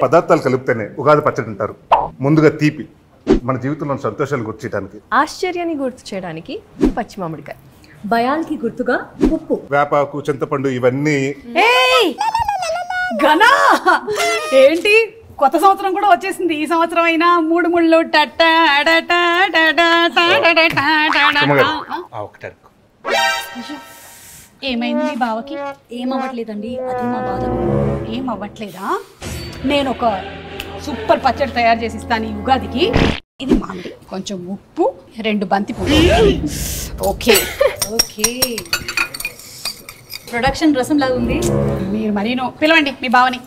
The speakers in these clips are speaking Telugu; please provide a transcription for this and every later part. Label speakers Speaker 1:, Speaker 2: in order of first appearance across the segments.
Speaker 1: పదార్థాలు కలిపితేనే ఉగాది పచ్చడి అంటారు. ముందుగా తీపి, మన జీవితంలో సంతోషాలు గుర్తు చేయడానికి,
Speaker 2: ఆశ్చర్యాన్ని గుర్తు చేయడానికి పచ్చి మామిడికాయ,
Speaker 3: భయాలకి గుర్తుగా ఉప్పు,
Speaker 1: వేపాకు, చింతపండు ఇవన్నీ.
Speaker 4: గనా ఏంటి కొత్త సంవత్సరం కూడా వచ్చేసింది. ఈ సంవత్సరం అయినా మూడు ముళ్ళు ఏమైంది మీ బావకి?
Speaker 3: ఏమవ్వట్లేదండి, అది మా బాధ.
Speaker 4: ఏం అవ్వట్లేదా? నేను ఒక సూపర్ పచ్చడి తయారు చేసి ఇస్తాను ఈ ఉగాదికి. ఇది మామిడి, కొంచెం ఉప్పు, 2 బంతి పువ్వు. ఓకే
Speaker 3: ఓకే, ప్రొడక్షన్ రసం లాగా ఉంది.
Speaker 4: మీరు మరీను పిలవండి మీ బావని.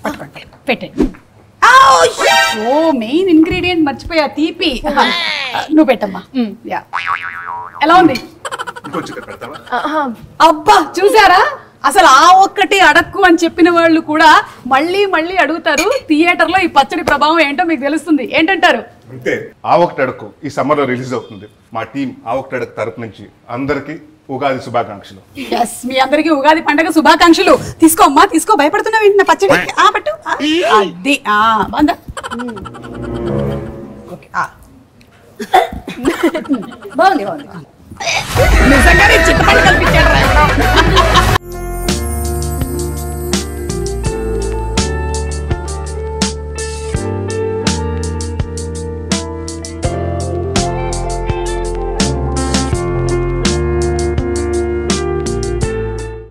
Speaker 4: పట్టుకోండి, పెట్టండి. ఓ మెయిన్ ఇంగ్రీడియంట్ మర్చిపోయా, తీపి. నువ్వు పెట్టమ్మా. యా, ఎలా ఉంది?
Speaker 1: ఇంకొంచెం పెడతావా?
Speaker 4: అబ్బా చూసారా, అసలు ఆ ఒక్కటి అడక్కు అని చెప్పిన వాళ్ళు కూడా మళ్ళీ మళ్ళీ అడుగుతారు. థియేటర్ లో ఈ పచ్చడి ప్రభావం ఏంటో మీకు తెలుస్తుంది. ఏంటంటారు?
Speaker 1: అంతే. ఆ ఒకటి అడుగు ఈ సమ్మర్ లో రిలీజ్ అవుతుంది. మా టీం ఆ ఒకటి అడుగు తరపు నుంచి అందరికి ఉగాది శుభాకాంక్షలు.
Speaker 4: ఎస్, మీ అందరికి ఉగాది పండగ శుభాకాంక్షలు. తీసుకో అమ్మా, తీసుకో. భయపడుతున్నావు ఏంటి నా పచ్చడి? పట్టు. అది బాగుందా? ఓకే,
Speaker 3: బాగుంది బాగుంది.
Speaker 4: నిజంగానే చింతపండు కల్పించాడు.